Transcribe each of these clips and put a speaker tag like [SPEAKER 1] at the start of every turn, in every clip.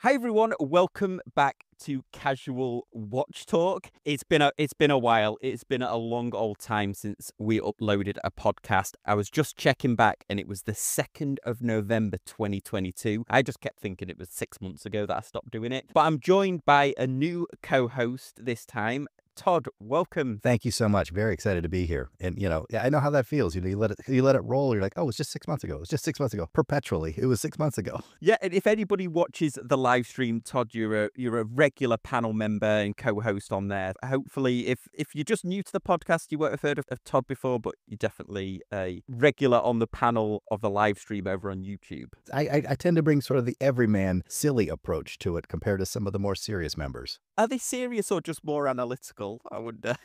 [SPEAKER 1] Hi everyone, welcome back to Casual Watch Talk. It's been a while. It's been a long old time since we uploaded a podcast. I was just checking back and it was the 2nd of November 2022. I just kept thinking it was 6 months ago that I stopped doing it. But I'm joined by a new co-host this time. Todd, welcome.
[SPEAKER 2] Thank you so much. Very excited to be here. And, I know how that feels. You let it roll. You're like, oh, it's just 6 months ago. It's just 6 months ago. Perpetually. It was 6 months ago.
[SPEAKER 1] Yeah, and if anybody watches the live stream, Todd, you're a regular panel member and co-host on there. Hopefully, if you're just new to the podcast, you won't have heard of Todd before, but you're definitely a regular on the panel of the live stream over on YouTube.
[SPEAKER 2] I tend to bring sort of the everyman silly approach to it compared to some of the more serious members.
[SPEAKER 1] Are they serious or just more analytical? I wonder.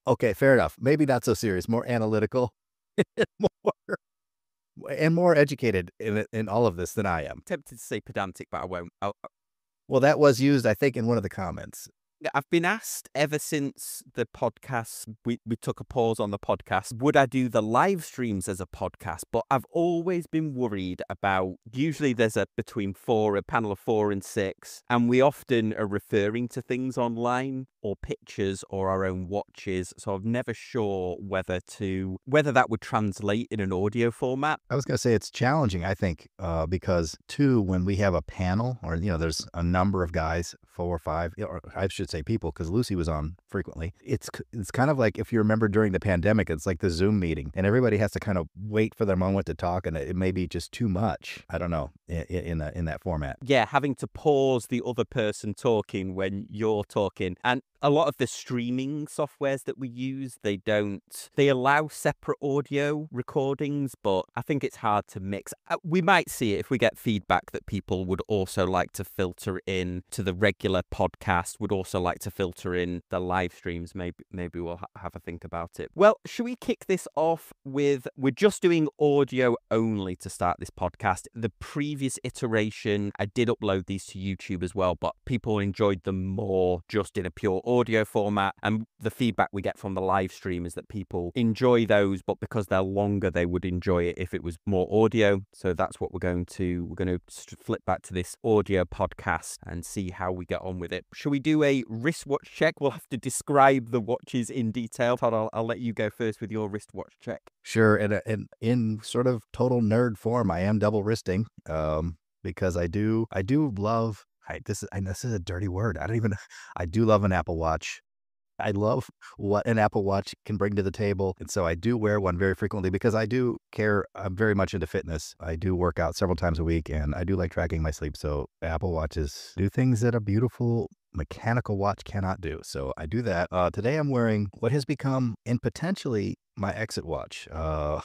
[SPEAKER 2] Okay, fair enough. Maybe not so serious, more analytical, more and more educated in all of this than I am.
[SPEAKER 1] Tempted to say pedantic, but I won't.
[SPEAKER 2] Well, that was used, I think, in one of the comments.
[SPEAKER 1] I've been asked ever since the podcast, we took a pause on the podcast, would I do the live streams as a podcast? But I've always been worried about, usually there's a panel of 4 and 6, and we often are referring to things online or pictures or our own watches. So I'm never sure whether that would translate in an audio format.
[SPEAKER 2] I was going to say it's challenging, I think, because when we have a panel or, there's a number of guys, 4 or 5, or I should say people, because Lucy was on frequently. It's kind of like, if you remember during the pandemic, it's like the Zoom meeting and everybody has to kind of wait for their moment to talk, and it may be just too much. I don't know, in that format.
[SPEAKER 1] Yeah, having to pause the other person talking when you're talking. And a lot of the streaming softwares that we use, they allow separate audio recordings, but I think it's hard to mix. We might see it if we get feedback that people would also like to filter in to the regular podcast, would also like to filter in the live streams. Maybe we'll have a think about it. Well, should we kick this off with, we're just doing audio only to start this podcast. The previous iteration, I did upload these to YouTube as well, but people enjoyed them more just in a pure audio format, and the feedback we get from the live stream is that people enjoy those, but because they're longer, they would enjoy it if it was more audio. So that's what we're going to flip back to this audio podcast and see how we get on with it. Shall we do a wristwatch check? We'll have to describe the watches in detail. Todd, I'll let you go first with your wristwatch check.
[SPEAKER 2] Sure, and in sort of total nerd form, I am double wristing, because I do love. This is a dirty word. I do love an Apple Watch. I love what an Apple Watch can bring to the table. And so I do wear one very frequently because I do care. I'm very much into fitness. I do work out several times a week and I do like tracking my sleep. So Apple Watches do things that a beautiful mechanical watch cannot do. So I do that. Today I'm wearing what has become and potentially my exit watch. And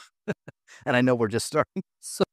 [SPEAKER 2] I know we're just starting. So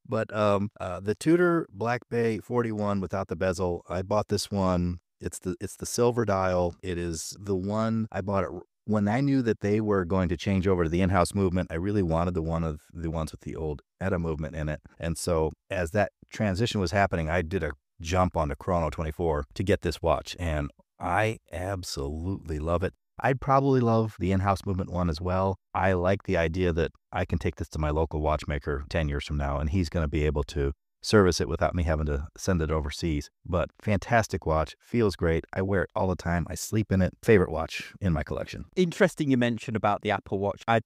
[SPEAKER 2] but the Tudor Black Bay 41 without the bezel, I bought this one. It's the silver dial. It is the one I bought it when I knew that they were going to change over to the in-house movement. I really wanted the ones with the old ETA movement in it. And so as that transition was happening, I did a jump onto Chrono 24 to get this watch, and I absolutely love it. I'd probably love the in-house movement one as well. I like the idea that I can take this to my local watchmaker 10 years from now, and he's going to be able to service it without me having to send it overseas. But fantastic watch, feels great. I wear it all the time. I sleep in it. Favorite watch in my collection.
[SPEAKER 1] Interesting you mentioned about the Apple Watch. I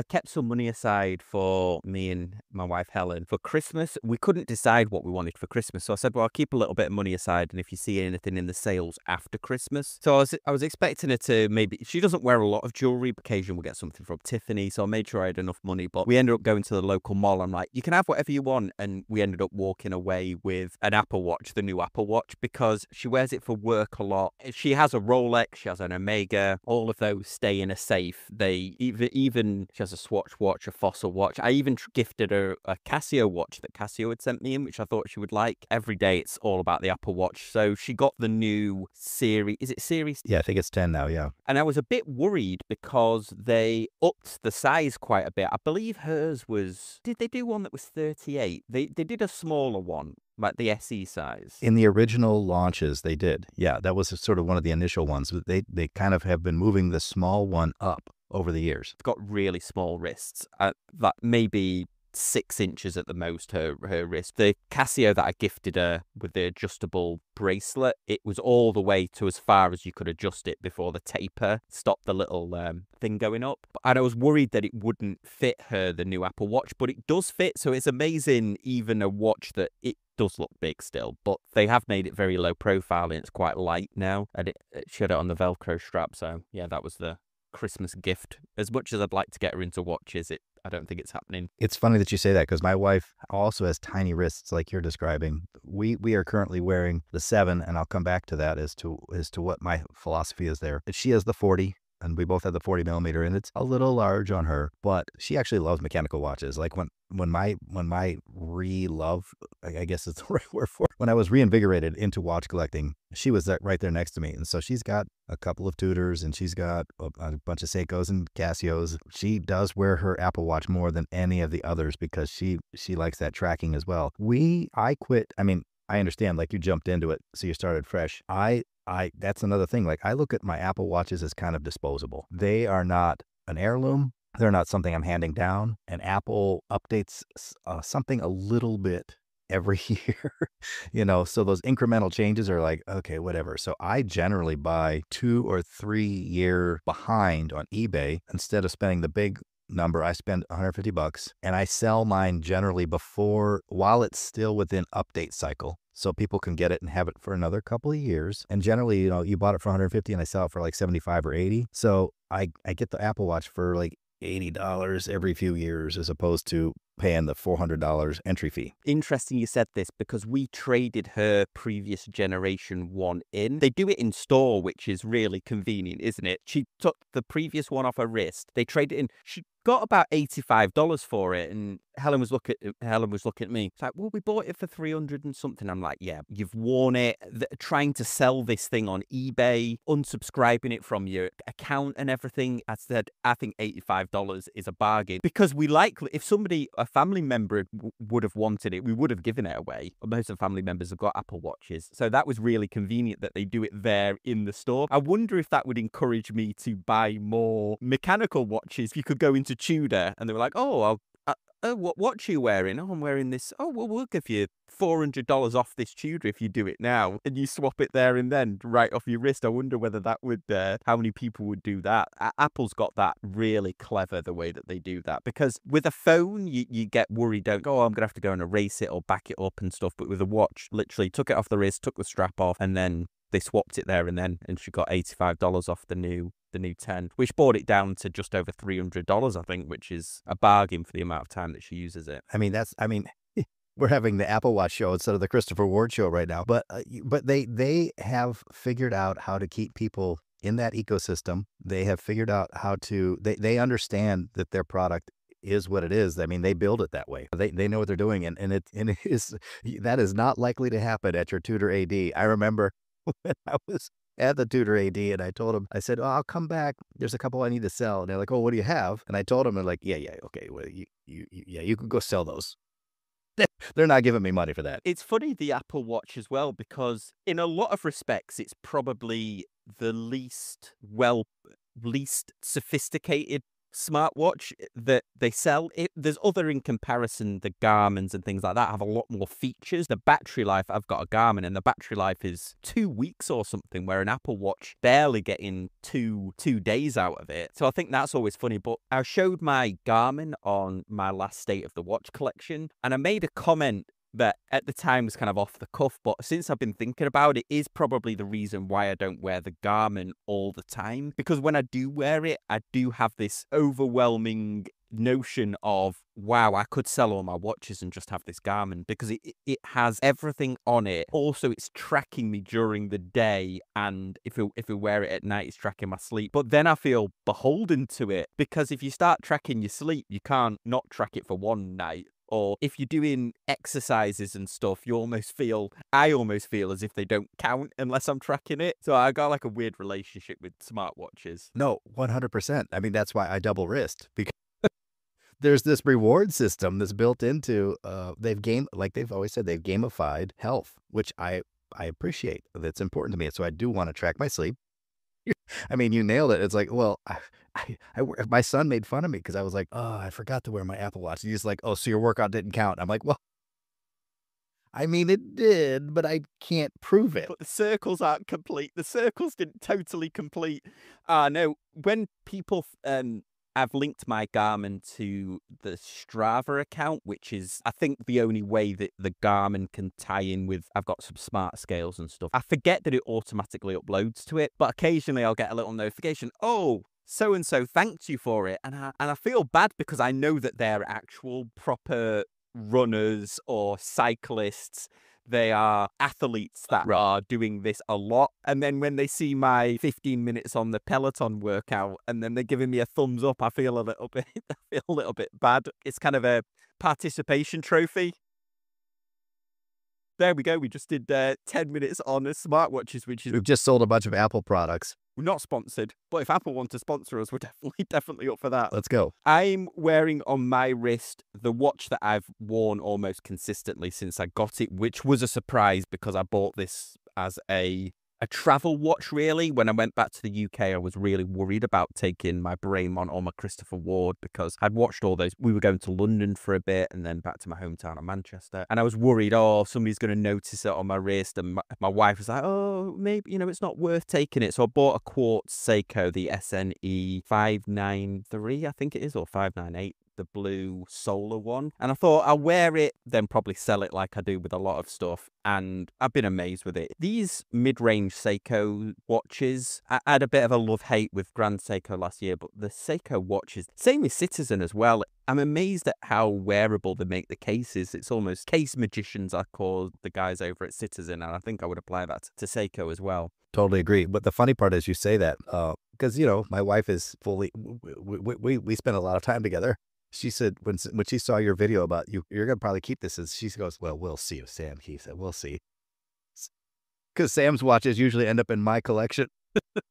[SPEAKER 1] kept some money aside for me and my wife Helen for Christmas. We couldn't decide what we wanted for Christmas, so I said, well, I'll keep a little bit of money aside, and if you see anything in the sales after Christmas. So I was expecting her to maybe, she doesn't wear a lot of jewelry, but occasionally we'll get something from Tiffany, so I made sure I had enough money. But we ended up going to the local mall. I'm like, you can have whatever you want, and we ended up walking away with an Apple Watch, the new Apple Watch, because she wears it for work a lot. She has a Rolex, she has an Omega, all of those stay in a safe. They even she has a Swatch watch, a Fossil watch. I even gifted her a Casio watch that Casio had sent me in, which I thought she would like. Every day it's all about the Apple Watch. So she got the new series. Is it series?
[SPEAKER 2] Yeah, I think it's 10 now, yeah.
[SPEAKER 1] And I was a bit worried because they upped the size quite a bit. I believe hers was, did they do one that was 38? They did a smaller one, like the SE size.
[SPEAKER 2] In the original launches, they did. Yeah, that was sort of one of the initial ones. But they kind of have been moving the small one up over the years.
[SPEAKER 1] It's got really small wrists. That maybe 6 inches at the most, her wrist. The Casio that I gifted her with the adjustable bracelet, it was all the way to as far as you could adjust it before the taper stopped the little thing going up. And I was worried that it wouldn't fit her, the new Apple Watch, but it does fit. So it's amazing, even a watch that it does look big still, but they have made it very low profile and it's quite light now. And she had it on the Velcro strap. So yeah, that was the Christmas gift. As much as I'd like to get her into watches, I don't think it's happening.
[SPEAKER 2] It's funny that you say that because my wife also has tiny wrists like you're describing. We are currently wearing the 7, and I'll come back to that as to what my philosophy is there. She has the 40, and we both have the 40 millimeter, and it's a little large on her, but she actually loves mechanical watches. Like when my re-love, I guess it's the right word for it, when I was reinvigorated into watch collecting, she was right there next to me. And so she's got a couple of Tudors and she's got a bunch of Seikos and Casios. She does wear her Apple Watch more than any of the others because she likes that tracking as well. I quit. I mean, I understand, like, you jumped into it, so you started fresh. That's another thing. Like, I look at my Apple Watches as kind of disposable. They are not an heirloom. They're not something I'm handing down. And Apple updates something a little bit every year, so those incremental changes are like, okay, whatever. So I generally buy 2 or 3 year behind on eBay. Instead of spending the big number, I spend $150, and I sell mine generally while it's still within update cycle, so people can get it and have it for another couple of years. And generally, you bought it for $150 and I sell it for like $75 or $80. So I get the Apple Watch for like $80 every few years as opposed to paying the $400 entry fee.
[SPEAKER 1] Interesting you said this, because we traded her previous generation one in. They do it in store, which is really convenient, isn't it? She took the previous one off her wrist. They traded it in. She got about $85 for it, and Helen was looking at me. It's like, well, we bought it for 300 and something. I'm like, yeah, you've worn it. Trying to sell this thing on eBay, unsubscribing it from your account and everything. I said, I think $85 is a bargain, because if a family member would have wanted it, we would have given it away. Most of the family members have got Apple Watches, so that was really convenient that they do it there in the store. I wonder if that would encourage me to buy more mechanical watches. If you could go into Tudor and they were like, oh, what watch are you wearing? Oh, I'm wearing this. Oh, well, we'll give you $400 off this Tudor if you do it now, and you swap it there and then right off your wrist. I wonder whether that would, how many people would do that. Apple's got that really clever, the way that they do that, because with a phone, you get worried, don't go, oh, I'm going to have to go and erase it or back it up and stuff. But with a watch, literally took it off the wrist, took the strap off, and then they swapped it there and then, and she got $85 off the new 10, which brought it down to just over $300, I think, which is a bargain for the amount of time that she uses it.
[SPEAKER 2] I mean, we're having the Apple Watch show instead of the Christopher Ward show right now, but they have figured out how to keep people in that ecosystem. They have figured out how to, they understand that their product is what it is. I mean, they build it that way. They know what they're doing, and that is not likely to happen at your Tudor AD. I remember when I was at the Tudor AD, and I told him, I said, oh, I'll come back. There's a couple I need to sell. And they're like, oh, what do you have? And I told them, they're like, yeah, okay, well, you can go sell those. They're not giving me money for that.
[SPEAKER 1] It's funny, the Apple Watch as well, because in a lot of respects, it's probably the least sophisticated smartwatch that they sell. There's other in comparison, the Garmin's and things like that have a lot more features. The battery life, I've got a Garmin, and the battery life is 2 weeks or something, where an Apple Watch barely getting two days out of it. So I think that's always funny. But I showed my Garmin on my last State of the Watch collection, and I made a comment that at the time was kind of off the cuff, but since I've been thinking about it, is probably the reason why I don't wear the Garmin all the time. Because when I do wear it, I do have this overwhelming notion of, wow, I could sell all my watches and just have this Garmin, because it has everything on it. Also, it's tracking me during the day, and if we wear it at night, it's tracking my sleep. But then I feel beholden to it, because if you start tracking your sleep, you can't not track it for one night. Or if you're doing exercises and stuff, I almost feel as if they don't count unless I'm tracking it. So I got like a weird relationship with smartwatches.
[SPEAKER 2] No, 100%. I mean, that's why I double wrist, because there's this reward system that's built into, like they've always said, they've gamified health, which I appreciate. That's important to me. So I do want to track my sleep. I mean, you nailed it. It's like, well, my son made fun of me because I was like, oh, I forgot to wear my Apple Watch. He's like, oh, so your workout didn't count. I'm like, well, I mean, it did, but I can't prove it.
[SPEAKER 1] But the circles aren't complete. The circles didn't totally complete. No, when people, I've linked my Garmin to the Strava account, which is, I think, the only way that the Garmin can tie in with, I've got some smart scales and stuff. I forget that it automatically uploads to it, but occasionally I'll get a little notification. Oh, so-and-so thanked you for it. And I feel bad because I know that they're actual proper runners or cyclists. They are athletes that are doing this a lot. And then when they see my 15 minutes on the Peloton workout and then they're giving me a thumbs up, I feel a little bit, bad. It's kind of a participation trophy. There we go. We just did 10 minutes on smartwatches, which is
[SPEAKER 2] We've just sold a bunch of Apple products.
[SPEAKER 1] we're not sponsored. But if Apple want to sponsor us, we're definitely up for that.
[SPEAKER 2] Let's go.
[SPEAKER 1] I'm wearing on my wrist the watch that I've worn almost consistently since I got it, which was a surprise because I bought this as a travel watch, really. When I went back to the UK, I was really worried about taking my Braemon or my Christopher Ward because I'd watched all those. We were going to London for a bit and then back to my hometown of Manchester. And I was worried, oh, somebody's going to notice it on my wrist. And my wife was like, oh, maybe, it's not worth taking it. So I bought a quartz Seiko, the SNE 593, I think it is, or 598. The blue solar one, and I thought I'll wear it, then probably sell it like I do with a lot of stuff, and I've been amazed with it. These mid-range Seiko watches, I had a bit of a love-hate with Grand Seiko last year, but the Seiko watches, same with Citizen as well. I'm amazed at how wearable they make the cases. It's almost case magicians, I call the guys over at Citizen, and I think I would apply that to Seiko as well.
[SPEAKER 2] Totally agree. But the funny part is you say that because, my wife is fully, we spend a lot of time together. She said when she saw your video about you're going to probably keep this, she goes, well, we'll see if Sam keeps it. We'll see. Because Sam's watches usually end up in my collection.
[SPEAKER 1] But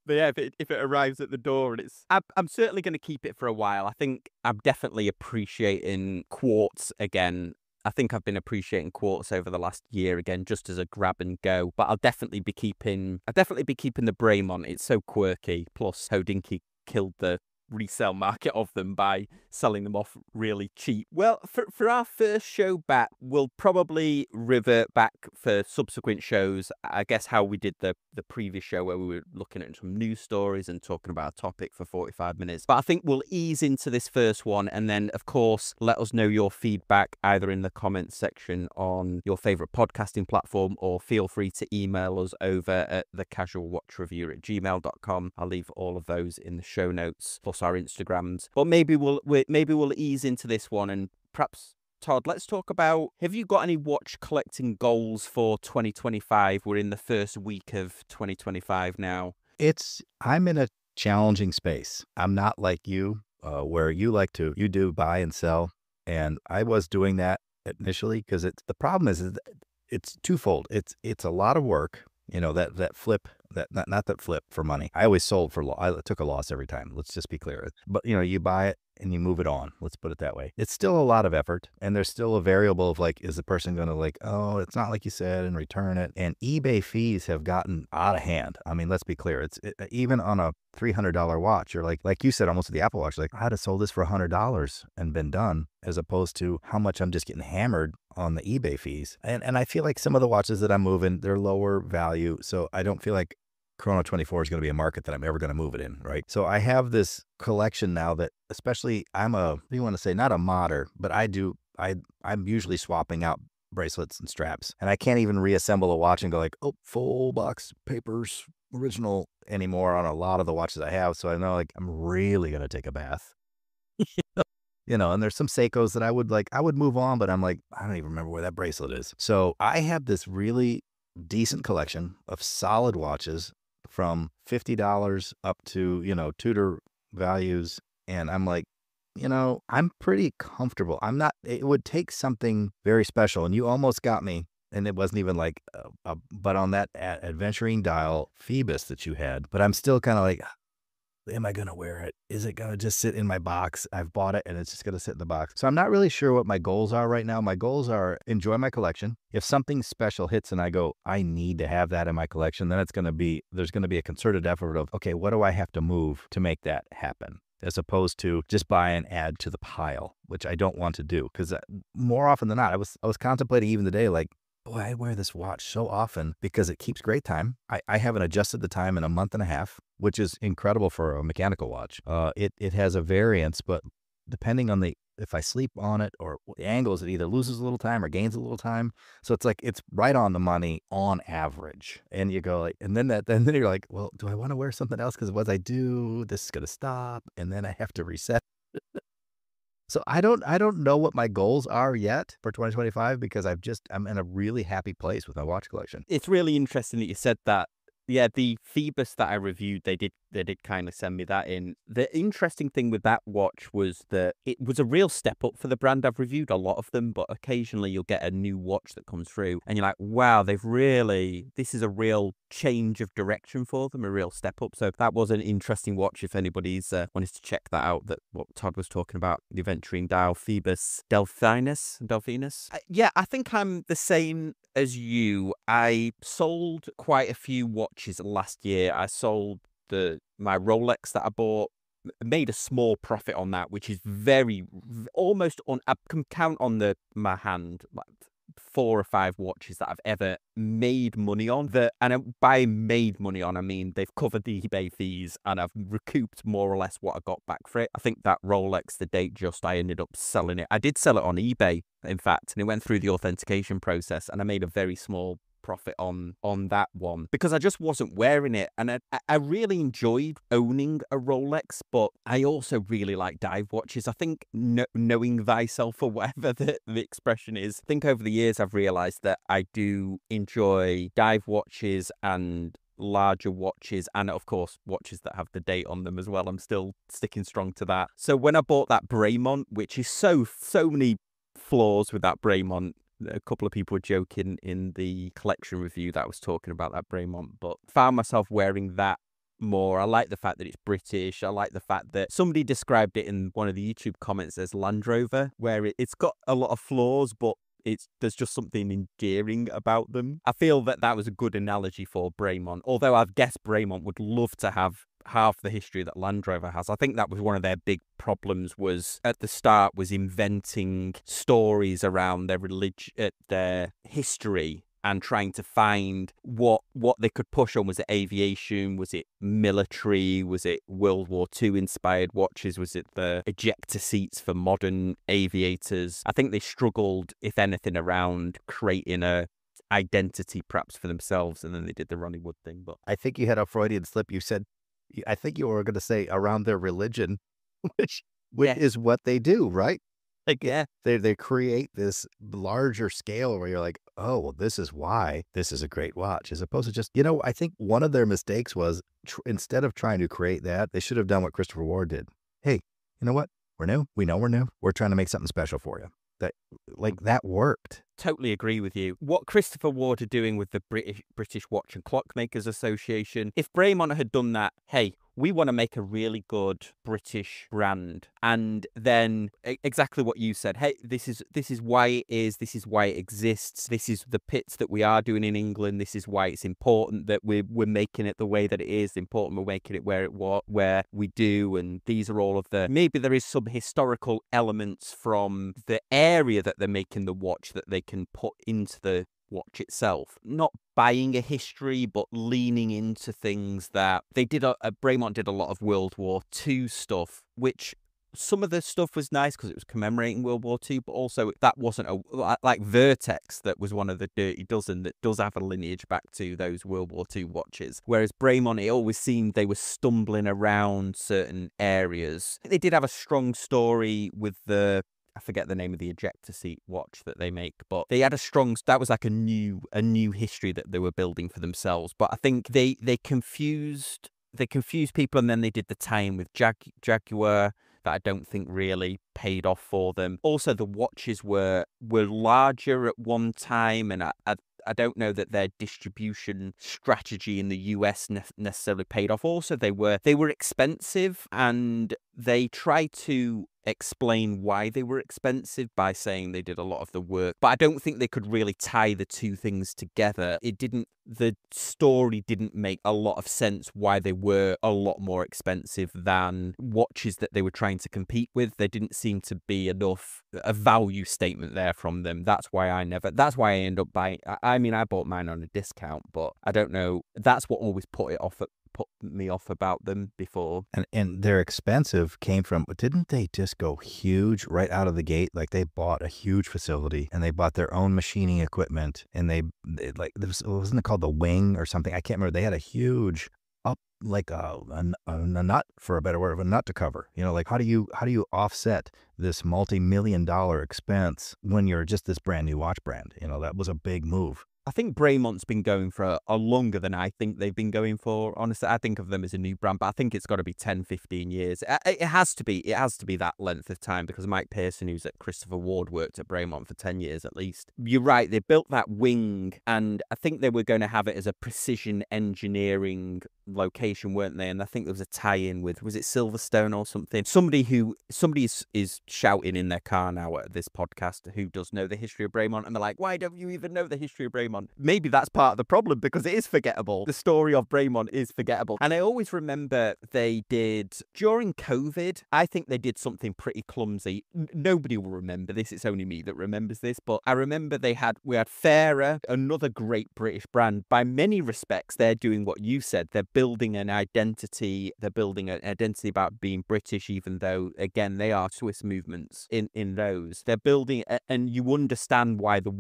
[SPEAKER 1] yeah, if it arrives at the door, and I'm certainly going to keep it for a while. I think I'm definitely appreciating quartz again. I think I've been appreciating quartz over the last year again, just as a grab and go. But I'll definitely be keeping the Braemon. It's so quirky. Plus, Hodinkee killed the resale market of them by selling them off really cheap. Well, for our first show back, we'll probably revert back for subsequent shows, I guess, how we did the previous show where we were looking at some news stories and talking about a topic for 45 minutes. But I think we'll ease into this first one, and then, of course, let us know your feedback either in the comments section on your favorite podcasting platform, or feel free to email us over at thecasualwatchreviewer@gmail.com. I'll leave all of those in the show notes, plus our Instagrams. But maybe we'll ease into this one, and perhaps, Todd, let's talk about, have you got any watch collecting goals for 2025? We're in the first week of 2025 now.
[SPEAKER 2] I'm in a challenging space. I'm not like you, where you do buy and sell. And I was doing that initially because the problem is it's twofold. It's a lot of work. That flip, not that flip for money. I always sold for I took a loss every time. Let's just be clear. But you buy it and you move it on. Let's put it that way. It's still a lot of effort, and there's still a variable of is the person going to oh, it's not like you said, and return it. And eBay fees have gotten out of hand. I mean, let's be clear. Even on a $300 watch, you're like you said, almost with the Apple Watch, I'd have sold this for $100 and been done, as opposed to how much I'm just getting hammered on the eBay fees. And I feel like some of the watches that I'm moving, they're lower value, so I don't feel like Chrono 24 is going to be a market that I'm ever going to move it in, right? So I have this collection now that, especially, I'm not a modder, but I'm usually swapping out bracelets and straps, and I can't even reassemble a watch and go oh, full box papers, original anymore on a lot of the watches I have. So I know I'm really going to take a bath. And there's some Seikos that I would move on, but I'm I don't even remember where that bracelet is. So I have this really decent collection of solid watches from $50 up to, Tudor values. And I'm I'm pretty comfortable. It would take something very special. And you almost got me. And it wasn't even but on that adventuring dial Phoebus that you had, but I'm still kind of am I gonna wear it? Is it gonna just sit in my box? I've bought it and it's just gonna sit in the box. So I'm not really sure what my goals are right now. My goals are enjoy my collection. If something special hits and I go, I need to have that in my collection, then there's gonna be a concerted effort of, okay, what do I have to move to make that happen? As opposed to just buy and add to the pile, which I don't want to do. Because more often than not, I was contemplating even today, like, boy, I wear this watch so often because it keeps great time. I haven't adjusted the time in a month and a half, which is incredible for a mechanical watch. It has a variance, but depending on if I sleep on it or the angles, it either loses a little time or gains a little time. So it's like it's right on the money on average. And you go like, and then you're like, well, do I want to wear something else? Because once I do, this is gonna stop, and then I have to reset. So I don't know what my goals are yet for 2025 because I'm in a really happy place with my watch collection.
[SPEAKER 1] It's really interesting that you said that. Yeah, the Phoebus that I reviewed, they did kind of send me that in. The interesting thing with that watch was that it was a real step up for the brand. I've reviewed a lot of them, but occasionally you'll get a new watch that comes through and you're like, wow, this is a real change of direction for them, a real step up. So that was an interesting watch if anybody's wanted to check that out, that what Todd was talking about, the aventurine dial Phoebus Delphinus. Yeah, I think I'm the same as you. I sold quite a few watches last year. I sold my Rolex that I bought, made a small profit on that, which is almost on. I can count on my hand like 4 or 5 watches that I've ever made money on. And by made money on, I mean they've covered the eBay fees and I've recouped more or less what I got back for it. I think that Rolex, the Datejust, I ended up selling it. I did sell it on eBay, in fact, and it went through the authentication process, and I made a very small profit on that one because I just wasn't wearing it, and I really enjoyed owning a Rolex, but I also really like dive watches. I think knowing thyself, or whatever the expression is, I think over the years I've realized that I do enjoy dive watches and larger watches, and of course watches that have the date on them as well. I'm still sticking strong to that. So when I bought that Bremont, which is so many flaws with that Bremont, a couple of people were joking in the collection review that I was talking about that Bremont, but found myself wearing that more. I like the fact that it's British. I like the fact that somebody described it in one of the YouTube comments as Land Rover, where it's got a lot of flaws, but there's just something endearing about them. I feel that was a good analogy for Bremont, although I guess Bremont would love to have half the history that Land Rover has. I think that was one of their big problems, was at the start was inventing stories around their religion, their history, and trying to find what they could push on. Was it aviation? Was it military? Was it World War II inspired watches? Was it the ejector seats for modern aviators? I think they struggled, if anything, around creating a identity perhaps for themselves, and then they did the Ronnie Wood thing. But
[SPEAKER 2] I think you had a Freudian slip. You said, I think you were going to say around their religion, which
[SPEAKER 1] yeah,
[SPEAKER 2] is what they do, right? Like,
[SPEAKER 1] yeah,
[SPEAKER 2] they create this larger scale where you're like, oh, well, this is why this is a great watch, as opposed to just, I think one of their mistakes was instead of trying to create that, they should have done what Christopher Ward did. Hey, you know what? We're new. We know we're new. We're trying to make something special for you. That worked.
[SPEAKER 1] totally agree with you. What Christopher Ward are doing with the British Watch and Clockmakers Association, if Bremont had done that, hey, we want to make a really good British brand, and then exactly what you said, hey, this is why it is, this is why it exists, this is the pits that we are doing in England, this is why it's important that we're making it the way that it is, important we're making it where we do, and these are all of maybe there is some historical elements from the area that they're making the watch that they can put into the watch itself, not buying a history but leaning into things that they did. Bremont did a lot of World War II stuff, which some of the stuff was nice because it was commemorating World War II, but also that wasn't like Vertex, that was one of the Dirty Dozen that does have a lineage back to those World War II watches, whereas Bremont, it always seemed they were stumbling around certain areas. They did have a strong story with I forget the name of the ejector seat watch that they make, but they had that was like a new history that they were building for themselves. But I think they confused people, and then they did the tie-in with Jaguar that I don't think really paid off for them. Also, the watches were larger at one time, and I don't know that their distribution strategy in the US necessarily paid off. Also, they were expensive, and they tried to explain why they were expensive by saying they did a lot of the work, but I don't think they could really tie the two things together. The story didn't make a lot of sense why they were a lot more expensive than watches that they were trying to compete with. There didn't seem to be enough a value statement there from them. That's why I end up buying. I mean, I bought mine on a discount, but I don't know. That's what always put me off about them before.
[SPEAKER 2] And their expensive came from, didn't they just go huge right out of the gate? Like they bought a huge facility and they bought their own machining equipment, and they like, wasn't it called the wing or something? I can't remember. They had a huge like a nut, for a better word, of a nut to cover. You know, like how do you offset this multi-million-dollar expense when you're just this brand new watch brand? You know, that was a big move.
[SPEAKER 1] I think Braymont's been going for a longer than I think they've been going for. Honestly, I think of them as a new brand, but I think it's got to be 10, 15 years. It has to be that length of time, because Mike Pearson, who's at Christopher Ward, worked at Braymont for 10 years at least. You're right, they built that wing, and I think they were going to have it as a precision engineering location, weren't they? And I think there was a tie-in with, was it Silverstone or something? Somebody is shouting in their car now at this podcast who does know the history of Braymont, and they're like, why don't you even know the history of Braymont? Maybe that's part of the problem, because it is forgettable. The story of Braymont is forgettable. And I always remember they did, during COVID, I think they did something pretty clumsy. Nobody will remember this. It's only me that remembers this. But I remember we had Fairer, another great British brand. By many respects, they're doing what you said. They're building an identity. They're building an identity about being British, even though, again, they are Swiss movements in those. They're building, and you understand why the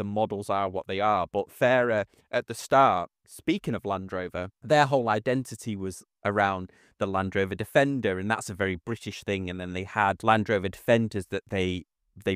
[SPEAKER 1] models are what they are. But Fairer at the start, speaking of Land Rover, their whole identity was around the Land Rover Defender, and that's a very British thing. And then they had Land Rover Defenders that they'd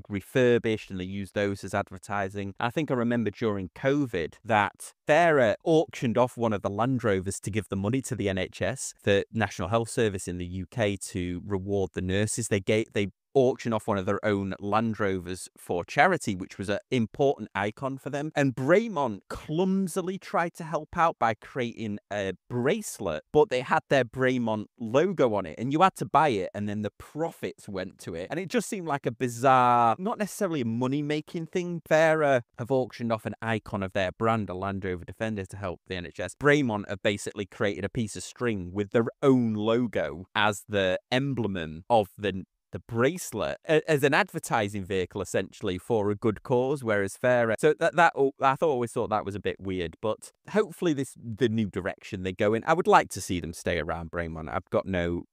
[SPEAKER 1] refurbished, and they used those as advertising. I think I remember during COVID that Fairer auctioned off one of the Land Rovers to give the money to the NHS, the National Health Service in the UK, to reward the nurses. They auction off one of their own Land Rovers for charity, which was an important icon for them. And Braymont clumsily tried to help out by creating a bracelet, but they had their Braymont logo on it, and you had to buy it, and then the profits went to it. And it just seemed like a bizarre, not necessarily a money-making thing. Fairer have auctioned off an icon of their brand, a Land Rover Defender, to help the NHS. Braymont have basically created a piece of string with their own logo as the emblem of the bracelet, as an advertising vehicle, essentially, for a good cause, whereas Fairer. So that I always thought that was a bit weird, but hopefully the new direction they go in. I would like to see them stay around Braymont. I've got no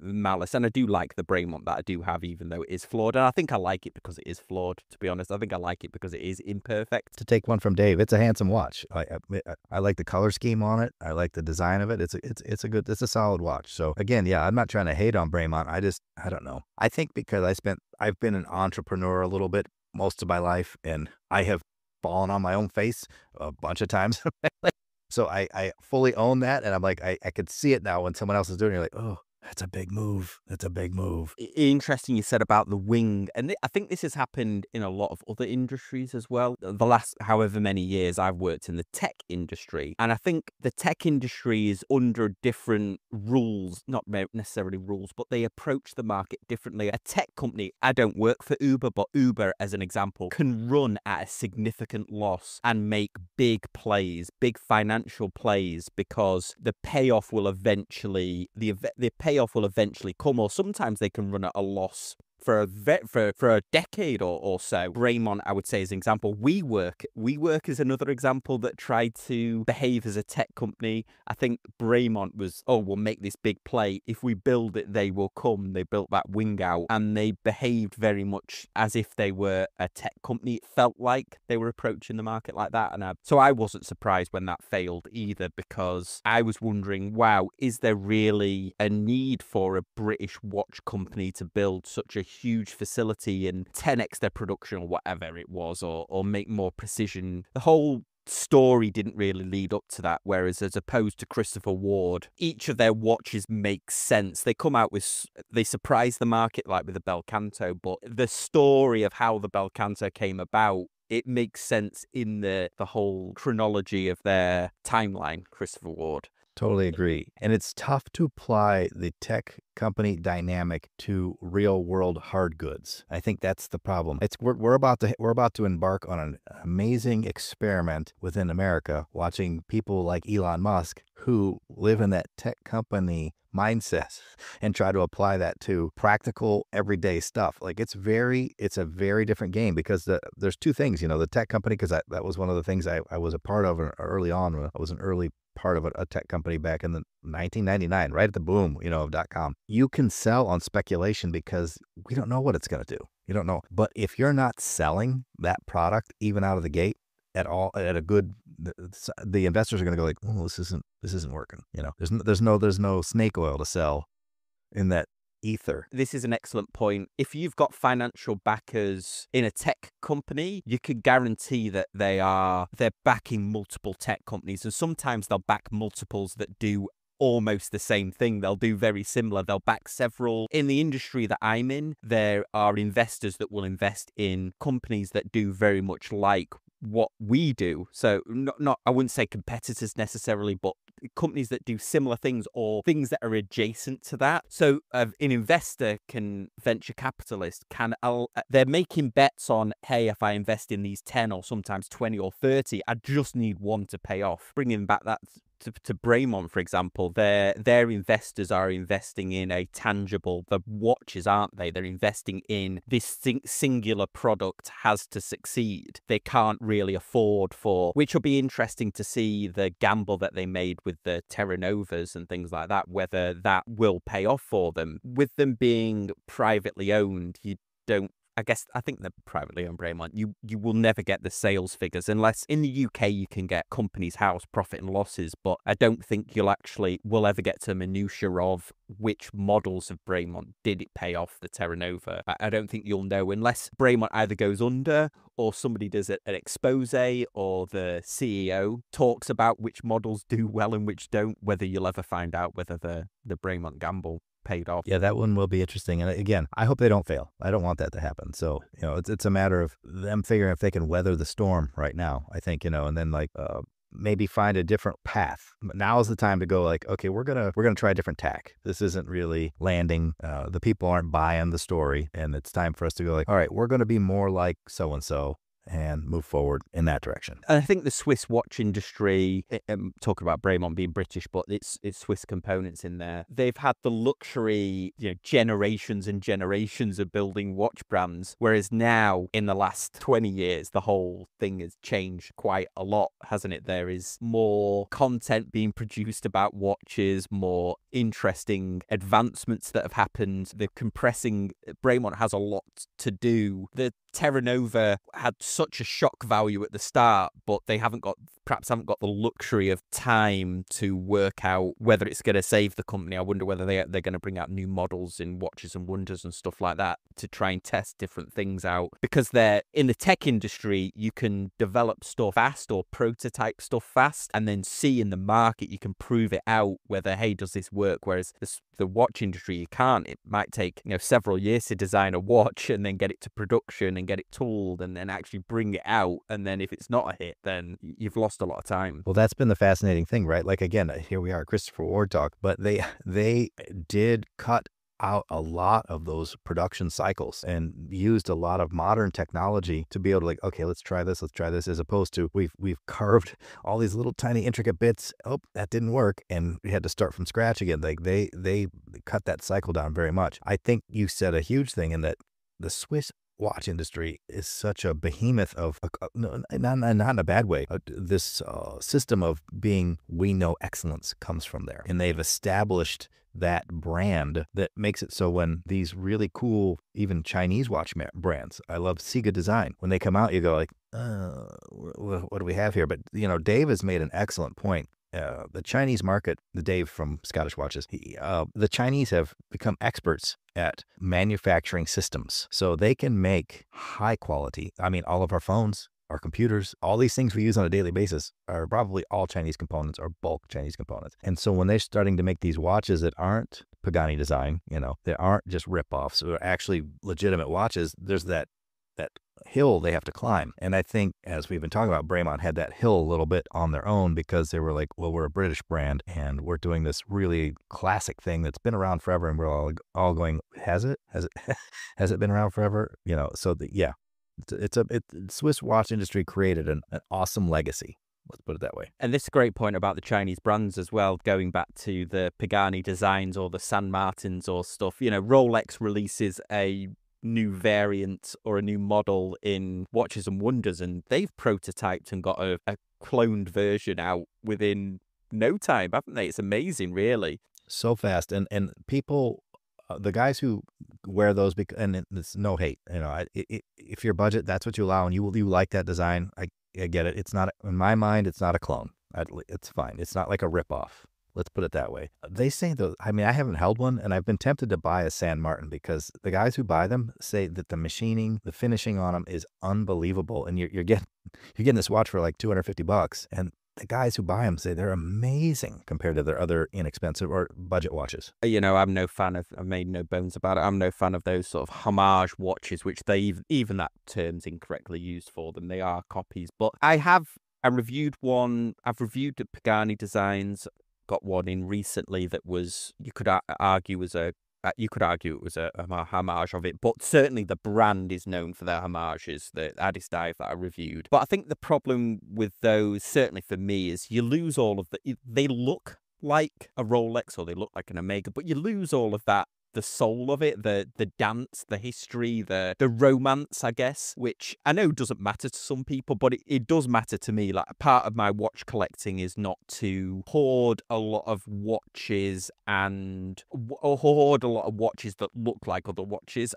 [SPEAKER 1] malice, and I do like the Braymont that I do have, even though it is flawed. And I think I like it because it is flawed, to be honest. I think I like it because it is imperfect.
[SPEAKER 2] To take one from Dave, it's a handsome watch. I like the color scheme on it. I like the design of it. It's a solid watch. So again, yeah, I'm not trying to hate on Braymont. I don't know. I think because I've been an entrepreneur a little bit most of my life, and I have fallen on my own face a bunch of times. So I fully own that, and I'm like, I could see it now when someone else is doing it. You're like, oh, that's a big move. That's a big move.
[SPEAKER 1] Interesting you said about the wing. And I think this has happened in a lot of other industries as well. The last however many years I've worked in the tech industry. And I think the tech industry is under different rules, not necessarily rules, but they approach the market differently. A tech company, I don't work for Uber, but Uber, as an example, can run at a significant loss and make big plays, big financial plays, because the payoff will eventually, the payoff will eventually come, or sometimes they can run at a loss for a decade or so. Braymont, I would say, is an example. WeWork is another example that tried to behave as a tech company. I think Braymont was, we'll make this big play. If we build it, they will come. They built that wing out, and they behaved very much as if they were a tech company. It felt like they were approaching the market like that. And so I wasn't surprised when that failed either, because I was wondering, wow, is there really a need for a British watch company to build such a huge facility and 10x their production or whatever it was, or make more precision? The whole story didn't really lead up to that, whereas as opposed to Christopher Ward, each of their watches makes sense. They surprise the market, like with the Bel Canto, but the story of how the Bel Canto came about it makes sense in the whole chronology of their timeline, Christopher Ward.
[SPEAKER 2] Totally agree. And it's tough to apply the tech company dynamic to real world hard goods. I think that's the problem. We're about to embark on an amazing experiment within America, watching people like Elon Musk who live in that tech company mindset and try to apply that to practical everyday stuff. Like it's a very different game, because there's two things, the tech company, because that was one of the things I was a part of early on. When I was an early part of a tech company back in the 1999, right at the boom, of .com. You can sell on speculation because we don't know what it's going to do. You don't know. But if you're not selling that product even out of the gate at all, at a good, the investors are going to go like, oh, this isn't working. There's no snake oil to sell in that ether.
[SPEAKER 1] This is an excellent point. If you've got financial backers in a tech company, you can guarantee that they're backing multiple tech companies, and sometimes they'll back multiples that do almost the same thing. They'll do very similar. They'll back several. In the industry that I'm in, there are investors that will invest in companies that do very much like what we do. So not I wouldn't say competitors necessarily, but companies that do similar things or things that are adjacent to that. So an investor venture capitalist they're making bets on, hey, if I invest in these 10 or sometimes 20 or 30, I just need one to pay off. Bringing back that to Braemont, for example, their investors are investing in a tangible, the watches, aren't they? They're investing in this singular product has to succeed. They can't really afford which will be interesting to see the gamble that they made with the Terra Novas and things like that, whether that will pay off for them. With them being privately owned, I think they're privately owned, Braemont. You will never get the sales figures unless in the UK you can get companies' house profit and losses, but I don't think will ever get to minutiae of which models of Braemont did it pay off the Terra Nova. I don't think you'll know unless Braemont either goes under or somebody does an expose or the CEO talks about which models do well and which don't, whether you'll ever find out whether the Braemont gamble paid off.
[SPEAKER 2] Yeah, that one will be interesting. And again, I hope they don't fail. I don't want that to happen. So, it's a matter of them figuring if they can weather the storm right now, I think, and then maybe find a different path. But now is the time to go like, okay, we're gonna try a different tack. This isn't really landing. The people aren't buying the story, and it's time for us to go like, all right, we're gonna be more like so and so, and move forward in that direction.
[SPEAKER 1] And I think the Swiss watch industry, talking about Braemont being British, but it's Swiss components in there. They've had the luxury, generations and generations of building watch brands, whereas now in the last 20 years, the whole thing has changed quite a lot, hasn't it? There is more content being produced about watches, more interesting advancements that have happened. Braemont has a lot to do. The Terra Nova had such a shock value at the start, but they perhaps haven't got the luxury of time to work out whether it's going to save the company. I wonder whether they're going to bring out new models in Watches and Wonders and stuff like that to try and test different things out. Because they're in the tech industry, you can develop stuff fast or prototype stuff fast and then see in the market, you can prove it out whether, hey, does this work? Whereas the watch industry, you can't. It might take several years to design a watch and then get it to production and get it tooled and then actually bring it out. And then if it's not a hit, then you've lost a lot of time.
[SPEAKER 2] Well, that's been the fascinating thing, right? Like, again, here we are, Christopher Ward talk, but they did cut out a lot of those production cycles and used a lot of modern technology to be able to like, okay, let's try this, as opposed to we've carved all these little tiny intricate bits. Oh, that didn't work, and we had to start from scratch again. Like they cut that cycle down very much. I think you said a huge thing in that the Swiss watch industry is such a behemoth of, not in a bad way. This system of being, we know excellence comes from there. And they've established that brand that makes it so when these really cool, even Chinese watch brands, I love Siga Design, when they come out, you go like, what do we have here? But, Dave has made an excellent point. The Chinese market, the Dave from Scottish Watches, the Chinese have become experts at manufacturing systems. So they can make high quality. I mean, all of our phones, our computers, all these things we use on a daily basis are probably all Chinese components or bulk Chinese components. And so when they're starting to make these watches that aren't Pagani design, they aren't just rip-offs, or actually legitimate watches, there's that hill they have to climb. And I think, as we've been talking about, Bremont had that hill a little bit on their own because they were like, well, we're a British brand and we're doing this really classic thing that's been around forever. And we're all going, has it? Has it been around forever? You know, so yeah, Swiss watch industry created an awesome legacy. Let's put it that way.
[SPEAKER 1] And this is a great point about the Chinese brands as well, going back to the Pagani designs or the San Martins or stuff. You know, Rolex releases a new variant or a new model in Watches and Wonders, and they've prototyped and got a cloned version out within no time, haven't they? It's amazing, really.
[SPEAKER 2] So fast. And people, the guys who wear those, and it's no hate, you know, if your budget, that's what you allow, and you like that design, I get it. It's not, in my mind, it's not a clone. It's fine. It's not like a ripoff. Let's put it that way. They say, though, I mean, I haven't held one, and I've been tempted to buy a San Martin because the guys who buy them say that the machining, the finishing on them is unbelievable, and you're getting this watch for like $250, and the guys who buy them say they're amazing compared to their other inexpensive or budget watches.
[SPEAKER 1] You know, I'm no fan of, I've made no bones about it, I'm no fan of those sort of homage watches, which they, even that term's incorrectly used for them. They are copies. But I reviewed one, I've reviewed the Pagani designs, got one in recently that was, you could argue was a homage of it, but certainly the brand is known for their homages, the Addis Dive that I reviewed. But I think the problem with those, certainly for me, is you lose all of they look like a Rolex or they look like an Omega, but you lose all of that, the soul of it, the dance, the history, the romance, I guess, which I know doesn't matter to some people, but it does matter to me. Like, a part of my watch collecting is not to hoard a lot of watches that look like other watches.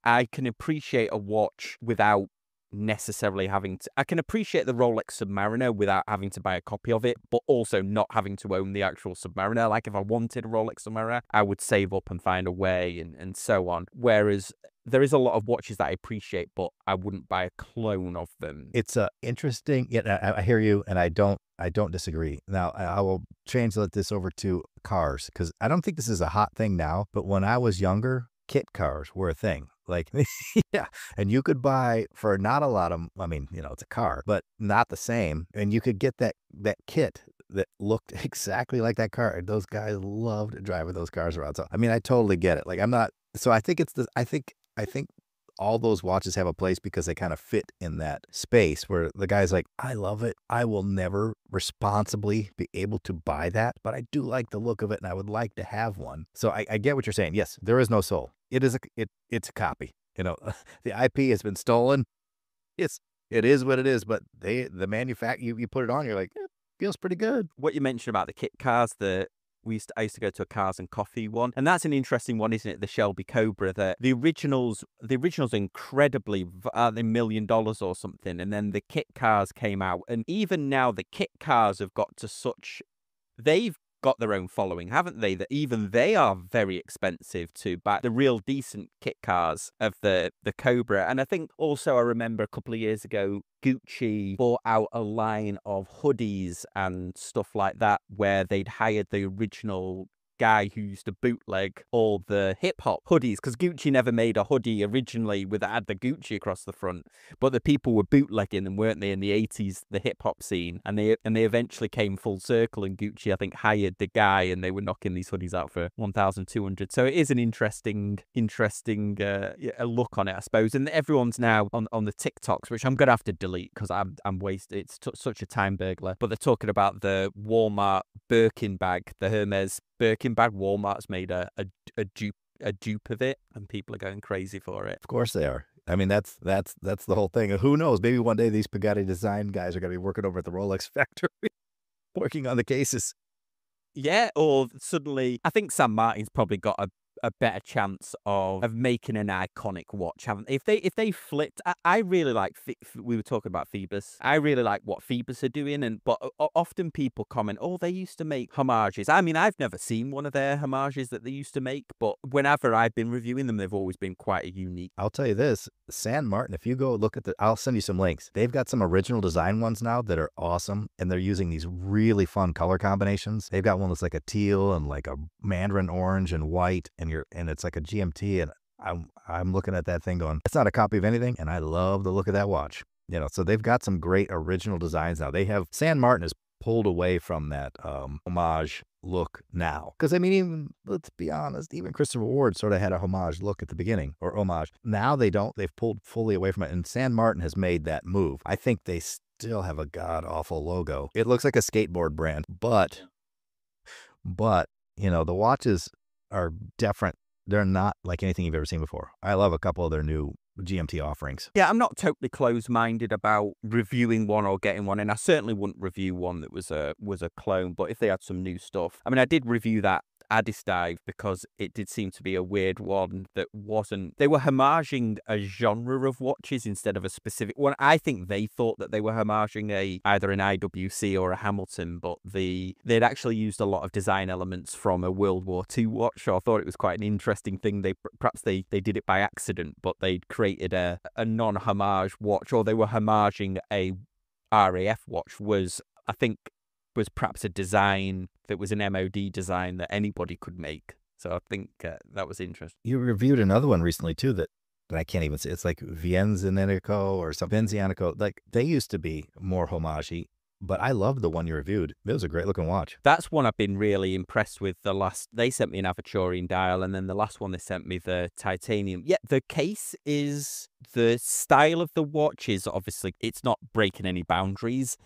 [SPEAKER 1] I can appreciate a watch without necessarily having to. I can appreciate the Rolex Submariner without having to buy a copy of it, but also not having to own the actual Submariner. Like, if I wanted a Rolex Submariner, I would save up and find a way, and so on. Whereas there is a lot of watches that I appreciate, but I wouldn't buy a clone of them.
[SPEAKER 2] It's interesting. Yeah, I hear you, and I don't disagree. Now, I will translate this over to cars, because I don't think this is a hot thing now, but when I was younger, kit cars were a thing. Like, yeah, and you could buy for not a lot of, I mean, you know, it's a car, but not the same. And you could get that kit that looked exactly like that car. And those guys loved driving those cars around. So, I mean, I totally get it. Like, so I think I think all those watches have a place because they kind of fit in that space where the guy's like, I love it. I will never responsibly be able to buy that, but I do like the look of it and I would like to have one. So I get what you're saying. Yes, there is no soul. It's a copy. You know, the IP has been stolen. It is what it is, but the manufacturer, you put it on, you're like, feels pretty good.
[SPEAKER 1] What you mentioned about the kit cars, I used to go to a Cars and Coffee one, and that's an interesting one, isn't it? The Shelby Cobra. The originals are incredibly, $1 million or something, and then the kit cars came out, and even now the kit cars have got to they've got their own following, haven't they? That even they are very expensive to buy, the real decent kit cars of the Cobra. And I think also, I remember a couple of years ago, Gucci bought out a line of hoodies and stuff like that where they'd hired the original guy who used to bootleg all the hip-hop hoodies, because Gucci never made a hoodie originally with had the Gucci across the front, but the people were bootlegging them, weren't they, in the 80s, the hip-hop scene, and they eventually came full circle, and Gucci, I think, hired the guy, and they were knocking these hoodies out for $1,200. So it is an interesting a look on it, I suppose. And everyone's now on the TikToks, which I'm gonna have to delete because I'm wasted. It's such a time burglar. But they're talking about the Walmart Birkin bag, the Hermes Birkin bag. Walmart's made a dupe of it, and people are going crazy for it.
[SPEAKER 2] Of course they are. I mean, that's the whole thing. Who knows? Maybe one day these Pagani design guys are going to be working over at the Rolex factory, working on the cases.
[SPEAKER 1] Yeah, or suddenly, I think San Martin's probably got a better chance of making an iconic watch, haven't they? If they flipped, I really like, we were talking about Phoebus. I really like what Phoebus are doing, but often people comment, oh, they used to make homages. I mean, I've never seen one of their homages that they used to make, but whenever I've been reviewing them, they've always been quite a unique.
[SPEAKER 2] I'll tell you this, San Martin, if you go look at I'll send you some links. They've got some original design ones now that are awesome, and they're using these really fun color combinations. They've got one that's like a teal and like a mandarin orange and white, and it's like a GMT, and I'm looking at that thing going, it's not a copy of anything, and I love the look of that watch. So they've got some great original designs now. They have San Martin has pulled away from that homage look now. Because I mean, even let's be honest, even Christopher Ward sort of had a homage look at the beginning, or homage. Now they don't. They've pulled fully away from it, and San Martin has made that move. I think they still have a god awful logo. It looks like a skateboard brand, but the watches are different. They're not like anything you've ever seen before. I love a couple of their new GMT offerings.
[SPEAKER 1] Yeah, I'm not totally closed-minded about reviewing one or getting one, and I certainly wouldn't review one that was a clone, but if they had some new stuff. I mean, I did review that Addis Dive because it did seem to be a weird one that wasn't... They were homaging a genre of watches instead of a specific one. I think they thought that they were homaging either an IWC or a Hamilton, but they'd actually used a lot of design elements from a World War II watch, so I thought it was quite an interesting thing. Perhaps they did it by accident, but they'd created a non-homage watch, or they were homaging a RAF watch, I think was perhaps a design that was an MOD design that anybody could make. So I think that was interesting.
[SPEAKER 2] You reviewed another one recently too that I can't even say. It's like Vienzanico or something. Vienzanico. Like they used to be more homage-y, but I loved the one you reviewed. It was a great looking watch.
[SPEAKER 1] That's one I've been really impressed with. They sent me an Aventurine dial, and then the last one they sent me the titanium. Yeah, the case is, the style of the watch is obviously, it's not breaking any boundaries.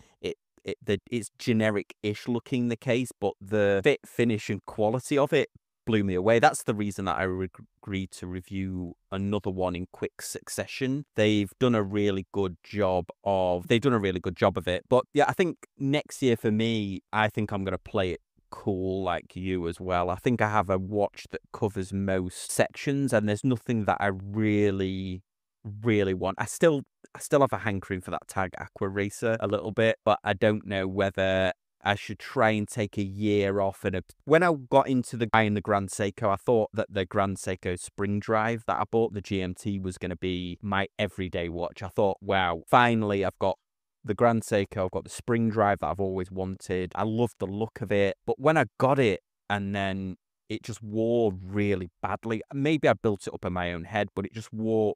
[SPEAKER 1] It's generic-ish looking, the case, but the fit, finish, and quality of it blew me away. That's the reason that I agreed to review another one in quick succession. They've done a really good job of it. But yeah, I think next year for me, I think I'm going to play it cool like you as well. I think I have a watch that covers most sections, and there's nothing that I really want. I still have a hankering for that Tag Aqua Racer a little bit, but I don't know whether I should try and take a year off. When I got into buying the Grand Seiko, I thought that the Grand Seiko Spring Drive that I bought, the GMT, was going to be my everyday watch. I thought, wow, finally I've got the Grand Seiko, I've got the Spring Drive that I've always wanted. I love the look of it. But when I got it, and then it just wore really badly. Maybe I built it up in my own head, but it just wore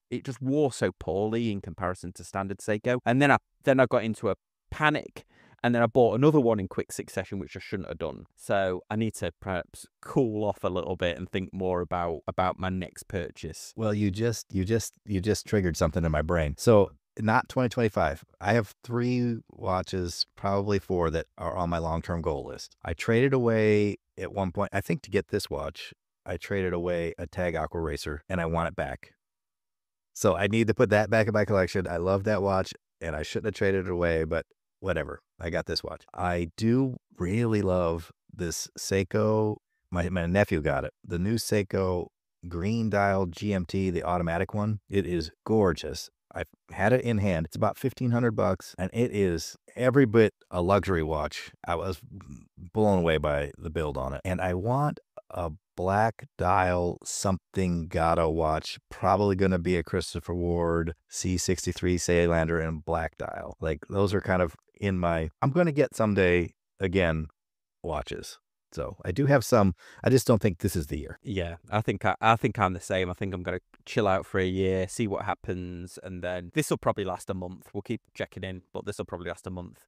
[SPEAKER 1] so poorly in comparison to standard Seiko. And then I got into a panic, and then I bought another one in quick succession, which I shouldn't have done. So I need to perhaps cool off a little bit and think more about my next purchase.
[SPEAKER 2] Well, you just triggered something in my brain. So not 2025. I have 3 watches, probably 4, that are on my long-term goal list. I traded away at one point, I think to get this watch, I traded away a Tag Aqua Racer, and I want it back. So I need to put that back in my collection. I love that watch, and I shouldn't have traded it away, but whatever. I got this watch. I do really love this Seiko. My nephew got it. The new Seiko green dial GMT, the automatic one. It is gorgeous. I've had it in hand. It's about $1,500, and it is every bit a luxury watch. I was blown away by the build on it. And I want a black dial something Gato watch, probably going to be a Christopher Ward C63 Saylander and black dial. Like those are kind of in my, I'm going to get someday again watches. So I do have some. I just don't think this is the year.
[SPEAKER 1] Yeah, I think I'm the same. I think I'm going to chill out for a year, see what happens, and then this will probably last a month. We'll keep checking in, but this will probably last a month.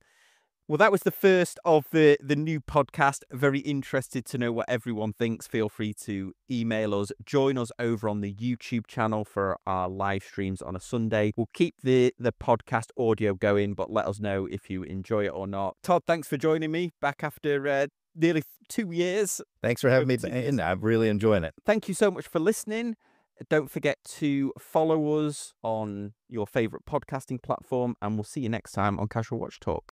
[SPEAKER 1] Well, that was the first of the new podcast. Very interested to know what everyone thinks. Feel free to email us. Join us over on the YouTube channel for our live streams on a Sunday. We'll keep the podcast audio going, but let us know if you enjoy it or not. Todd, thanks for joining me back after nearly 2 years.
[SPEAKER 2] Thanks for having me in. I'm really enjoying it.
[SPEAKER 1] Thank you so much for listening. Don't forget to follow us on your favorite podcasting platform, and we'll see you next time on Casual Watch Talk.